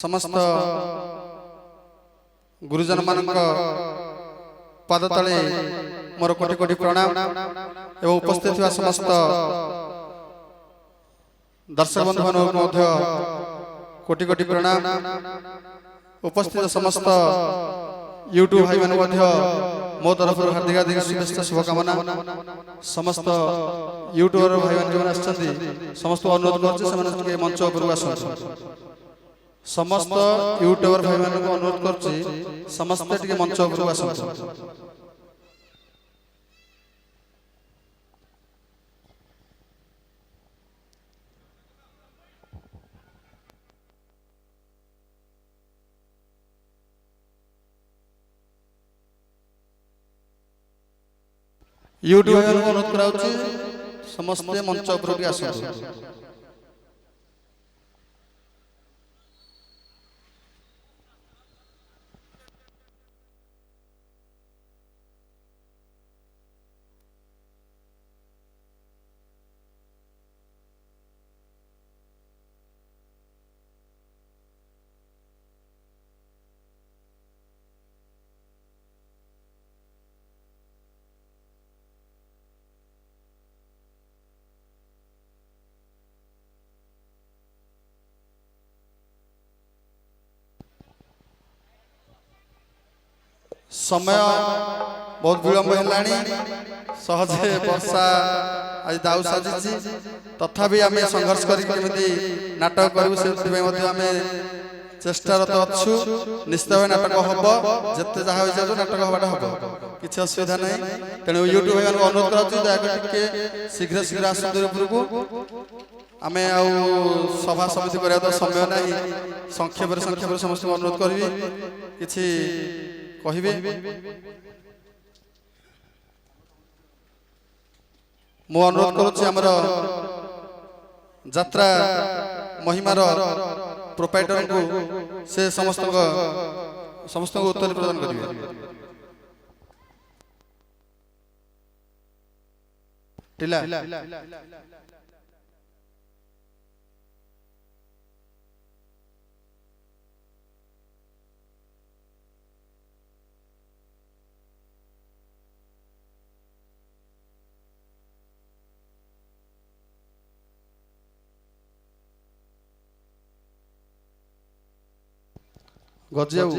समस्त गुरुजन मान पाद तले मोर कोटि कोटि प्रणाम एवं उपस्थित हुआ समस्त दर्शक बंधु मान कोटि कोटि प्रणाम। उपस्थित समस्त यूट्यूब भाई मान मो तरफ हार्दिक हार्दिक शुभेच्छा शुभकामना। समस्त यूट्यूबर भाई मान जो समस्त अनुरोध कर मंच उपरକୁ आसନ୍ତୁ। समस्त यूट्यूबर भाई मान को अनुरोध कर समस्त मंच उपरକୁ आसନ୍ତୁ। यूट्यूब भाई मान को अनुरोध कराउछि समस्त मंच उपरକୁ आसନ୍ତୁ। समय बहुत विलंब है सहजे वर्षा आज दाऊ साजी तथापि आम संघर्ष करके नाटक करूँ से चेष्टारत अच्छु। निश्चित भाव नाटक हम जिते जहाँ हो नाटक हवाटा हम किसी असुविधा ना। तेणु यूट्यूब भाई को अनुरोध कर शीघ्र शीघ्र आसतु। आम सभा समिति करने तो समय ना संक्षेप समस्त अनुरोध करी कि कहिबे। मो अनुरोध करुच्ची आमर यात्रा महिमार प्रोपाइटर को से समस्त उत्तर प्रदान करेंगे। टिला गजाऊ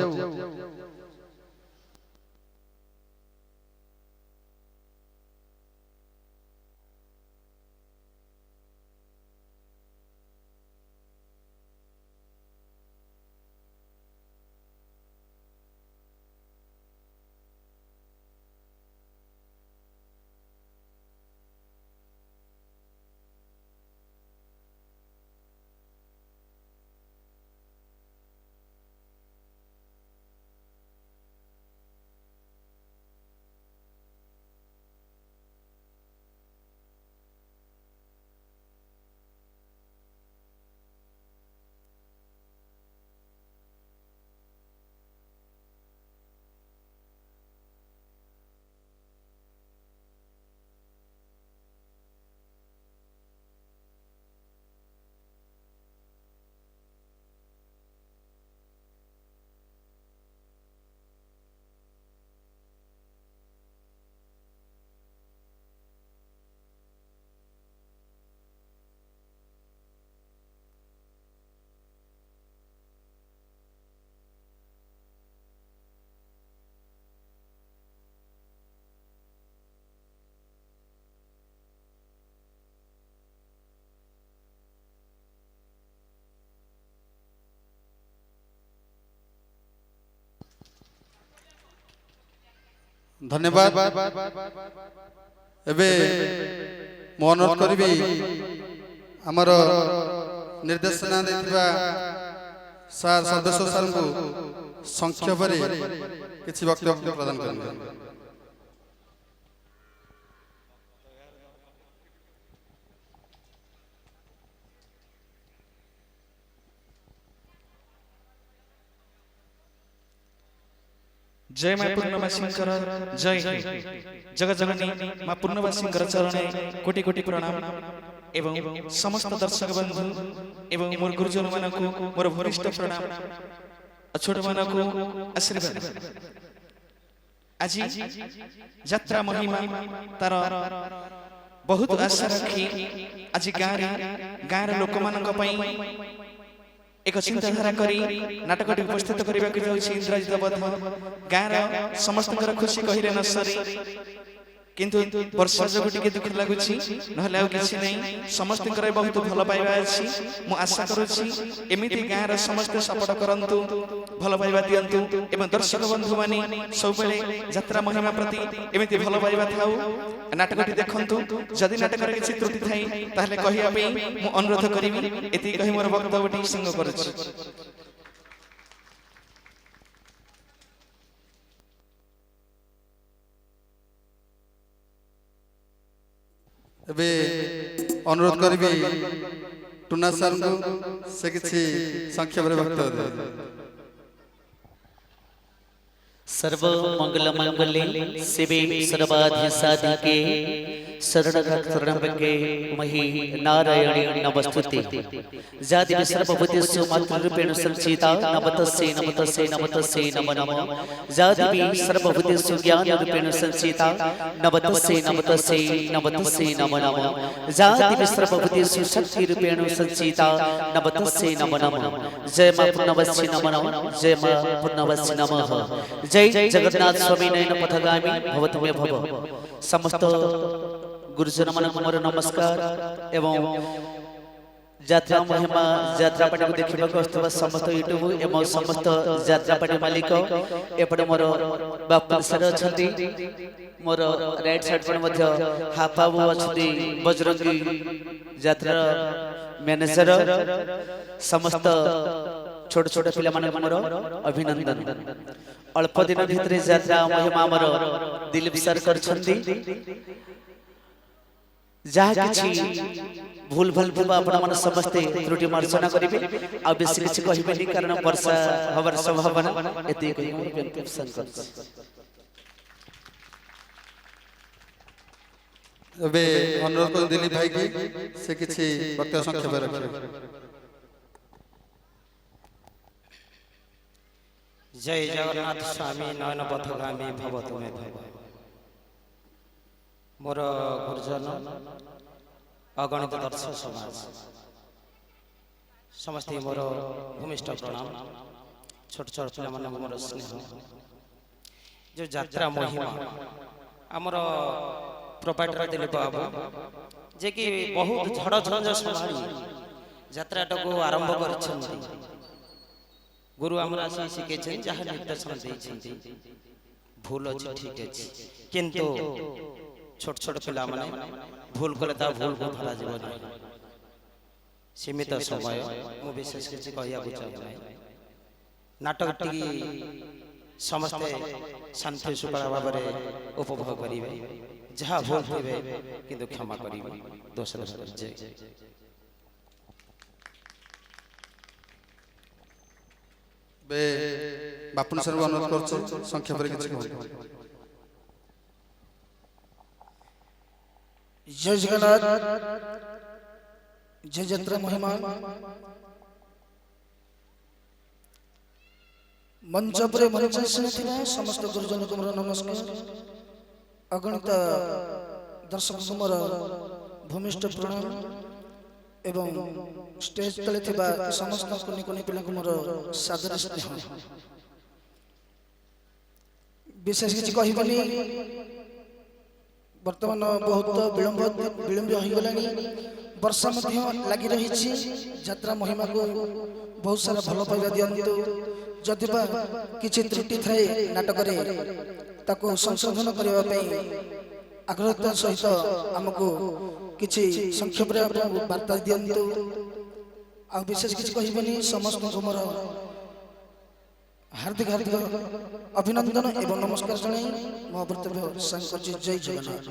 धन्यवाद। एबे मो अनुरोध करी आमर निर्देशना देथिबा सार सदस्य सार को संक्षेप किछि वक्तव्य प्रदान करेंगे। जय मां पूर्णवासींकर जय जगत जननी मां पूर्णवासींकर चरणे कोटि कोटि प्रणाम। এবং সমস্ত দর্শক বন্ধু এবং মোর গুরুজন মানকু মোর ভরিষ্ঠ প্রণাম ছোট মানকু আশীর্বাদ। আজি যাত্রা মহিমা তার ବହୁତ ଆଶା ରଖି ଆଜି ଗାଁର ଲୋକମାନଙ୍କ ପାଇଁ ଏକ ଚିନ୍ତାଧାରା କରି ନାଟକଟି ଉପସ୍ଥିତ କରିବାକୁ ଯାଉଛି ଇନ୍ଦ୍ରଜିତ ବଧ। ଗାଁର ସମସ୍ତଙ୍କର ଖୁସି କହିଲେ ନ ସରେ, କିନ୍ତୁ ବର୍ଷା ଯୋଗୁଁ ଟିକେ ଦୁଃଖ ଲାଗୁଛି, ନହେଲେ ଆଉ କିଛି ନାହିଁ। ସମସ୍ତଙ୍କର ବହୁତ ଭଲ ପାଇବା ଅଛି। ମୁଁ ଆଶା କରୁଛି ଏମିତି ଗାଁର ସମସ୍ତେ ସପୋର୍ଟ କରନ୍ତୁ, ଭଲ ପାଇବା ଦିଅନ୍ତୁ ଏବଂ ଦର୍ଶକ ବନ୍ଧୁମାନେ ସବୁବେଳେ ଯାତ୍ରା ମହିମା ପ୍ରତି ଏମିତି ଭଲ ପାଇବା ଥାଉ। ନାଟକଟି ଦେଖନ୍ତୁ। ଯଦି ନାଟକରେ କିଛି ତ୍ରୁଟି ଥାଏ ତାହେଲେ କହିବା ପାଇଁ ମୁଁ ଅନୁରୋଧ କରିବି। ଏତିକି କହି ମୋର ବକ୍ତବ୍ୟଟି ସାଙ୍ଗ କରୁଛି। ଏବେ ଅନୁରୋଧ କରିବି ଟୁନା ସାର୍ଙ୍କୁ ସେ କିଛି ସଂକ୍ଷେପରେ ବକ୍ତବ୍ୟ ଦେବେ। सर्व मंगल मंगले शिवे सर्वाधि साधिके शरणके मही नारायणी नमस्तुते। जाति सर्वभूतेषु मातृरूपेण संचिता नमतस्यै नमतस्यै नमतस्यै नमो नमः। जाति सर्वभूतेषु ज्ञानरूपेण संचिता नमतस्यै नमतस्यै नमतस्यै नमो नमः। जाति सर्वभूतेषु शक्तिरूपेण संचिता नमतस्यै नमो नमः। जय मां पूर्णवस्य नमो नमः। जय मां पूर्णवस्य नमः। जय जगन्नाथ स्वामी नयन पथगामी भवतु मे भव। समस्त गुरुजन मानक मोर नमस्कार एवं यात्रा महिमा यात्रा पार्टी को देखा आसुवा समस्त यूट्यूब एवं समस्त यात्रा पार्टी मालिक एपटे मोर बापू सर अच्छा मोर राइट साइड पर हाफ बाबू अच्छा बजरंगी यात्रा मैनेजर समस्त छोट छोट पिला मानक मोर अभिनंदन। अल्प दिन भितर यात्रा महिमा मोर दिलीप सर करछंती। जहाँ किछि भूल भूल थिबा आपण मन समस्ते त्रुटि मार्जना करिवे। आ बेसी किछि कहिबेनी कारण वर्षा हवर संभावना एते कहि मोर बेनती संकल्प। ଏବେ ଅନୁରୋଧ କରି ଦିଲ୍ଲୀପ ଭାଇ କି ସେ କିଛି ବକ୍ତବ୍ୟ ସଂକ୍ଷେପ ରଖିବେ। जय जगन्नाथ स्वामी नयन पथगामी भवतु मे भव। मोर गुरुजन अगणित दर्शक समाज समस्त मोर भूमिष्ठ प्रणाम। छोट छोट पिला मन मोर स्नेह जो यात्रा महिमा आमर प्रोपाइटर दिलीप बाबू जे कि बहुत झड़ झंझ संभाली यात्राटा को आरंभ करछन्ती। गुरु हमरा आसी शिखेछन जहाँ निर्देशन देछन्ती भूल अछि ठीक अछि, किंतु छोट छोट पिला माने भूल कले ता भूल को धरा जीव नहीं। सीमित समय मु विशेष किछि कहिया बुझा नहीं। नाटक टी समस्ते शांति सुखा भाव में उपभोग करिवे। जहाँ भूल थिबे किंतु क्षमा करिवे। दोष जय बे बापुन सर को अनुरोध करछु संक्षेप रे किछि कहू। जय जगन्नाथ। जय यात्रा महिमा मंच पर मंचासन थिबा समस्त गुरुजन को मोर नमस्कार। अगणित दर्शक को मोर भूमिष्ठ प्रणाम एवं स्टेज तले थिबा समस्त कुनी कुनी पिला को मोर सादर स्नेह। विशेष किछि कहिबनी वर्तमान बहुत विलंब हो गलानी। वर्षा मध्य लगी रही। यात्रा महिमा को बहुत सारा भल पाइबा दियंतु। जदिबा किछि त्रुटि थाए नाटक रे ताको संशोधन करबा पई आग्रहता सहित हमको किछि संक्षेप रे वार्ता दियंतु। आ विशेष किछि कहिबनी समस्त को मोर हार्दिक हार्दिक अभिनंदन एवं नमस्कार जनाई मो वक्तव्य संग जय जगन्नाथ।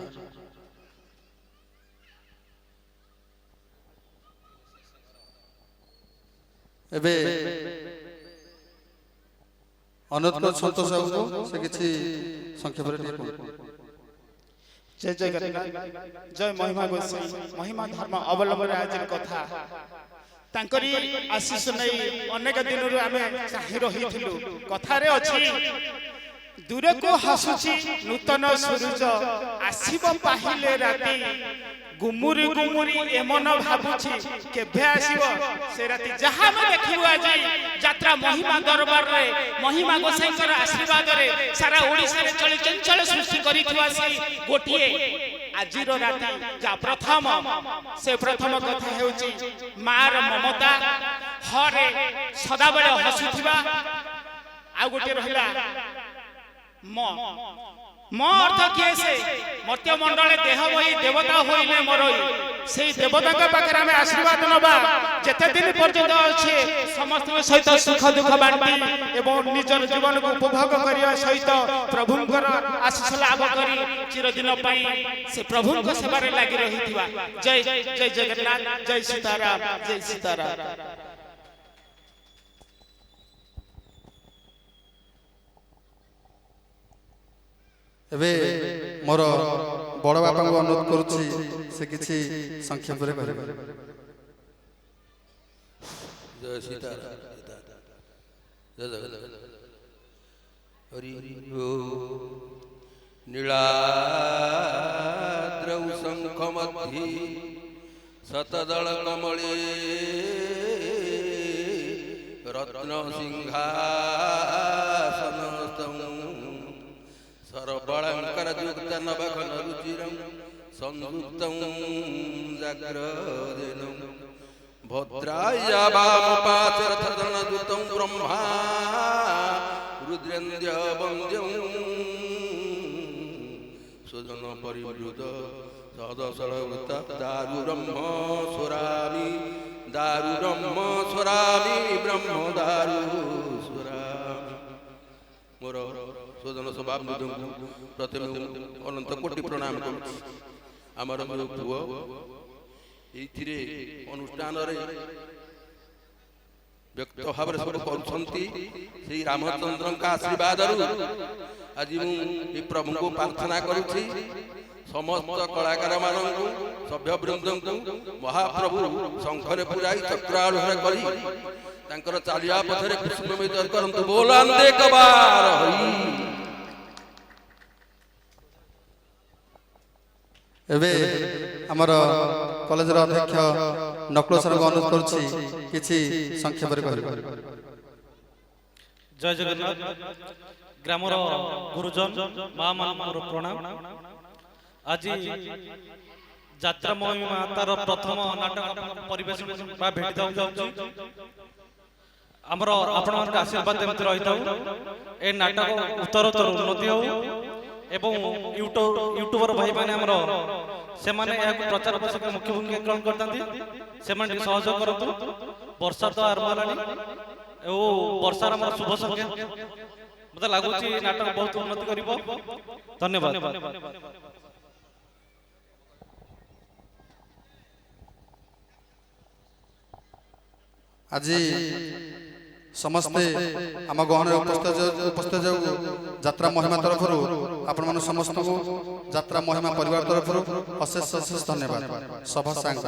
ଏବେ ଅନୁରୋଧ କରି ସନ୍ତୋଷ ବାବୁ ସେ କିଛି ସଂକ୍ଷେପରେ ଟିକେ କହିବେ। जय जय जगन्नाथ जय महिमा गोसाई महिमा धर्म अवलंबन आज कथा तांकरी आशीष नहीं अनेक दिन आम चाहि रही कथारे अच्छी दूर को हसुची नूतन सूरज आसीब पाहिले राती गुमुरी गुमुरी एमन भाबुची केभे आसीब से राती जहां में देखिबो आज यात्रा महिमा दरबार रे महिमा गोसाईकर आशीर्वाद रे सारा ओडिसा रे चली चंचल सृष्टि करिथुआ से गोटिए आजिरो राती जा प्रथम से प्रथम कथा हेउची मार ममता हरे सदा बेले हसुथिबा आ गोटे रहिला म अर्थ किए से मर्त्य मंडल देह वही देवता होइले मरई से देवता के पाखरे हमें आशीर्वाद नबा जेते दिन पर्यंत अछि समस्त सहित सुख दुख बांटी एवं निजर जीवन को उपभोग करिया सहित प्रभुंकर आशीष लाभ करी चिरदिन पई से प्रभुंक सेवा रे लागि रहिथिबा जय जय जगन्नाथ जय सीताराम जय सीताराम। एबे मोर बड़ बापा को अनुरोध करुछि से किछि संक्षेप रे कहबे। जय सीताराम जय जगन्नाथ हरि ओ नीलाद्रौ शंखमद्धि शतदल कमले रत्न सिंहासनस्थं सर्वलंकार युक्त नवघन रुचिरं संयुक्तं जाग्रदेनं भद्राय वामपाशरथधनयुतं ब्रह्मा रुद्रेन्द्र वन्द्यं सुजन परिवृत सदसलवृत दारुब्रह्म स्वरामि ब्रह्म दारु स्वरामि मोर स्वजन स्वभाव प्रथम अनंत कोटि प्रणाम करुछि। आमर पुओ एथिरे अनुष्ठान रे व्यक्त भाव सब करुछंती श्री रामचंद्र का आशीर्वाद आज मु प्रभु को प्रार्थना करुछि समस्त कलाकार मानू सभ्य वृंद को महाप्रभु शंखरे पुराई चक्रारूढ़ करी तांकर चालिया पथरे पुष्पमित करंतु बोलांदे कबार हई। एबे हमर कॉलेज रो अध्यक्ष नकुल सर को अनुरोध करुछि किछि संक्षेप रे कहबे। जय जगन्नाथ ग्रामर गुरुजन माँ मान प्रणाम। आज यात्रा महिमा तार प्रथम नाटक परिवेशन भेट जाऊँ आमर आपण आशीर्वाद एमती रही था ए नाटक उत्तरोत्तर उन्नति हो एवं यूट्यूबर भाई मैंने आमर से प्रचार प्रसार मुख्य भूमिका ग्रहण करते सहयोग करतु। वर्षा तो आरंभ है वर्षार आम शुभ संख्या मत लगुच नाटक बहुत उन्नति कर धन्यवाद। आज समस्ते आम गहन उपस्थित जो यात्रा महिमा तरफ आपण मान समस्त को यात्रा महिमा परिवार तरफ अशेष अशेष धन्यवाद। सभा सांग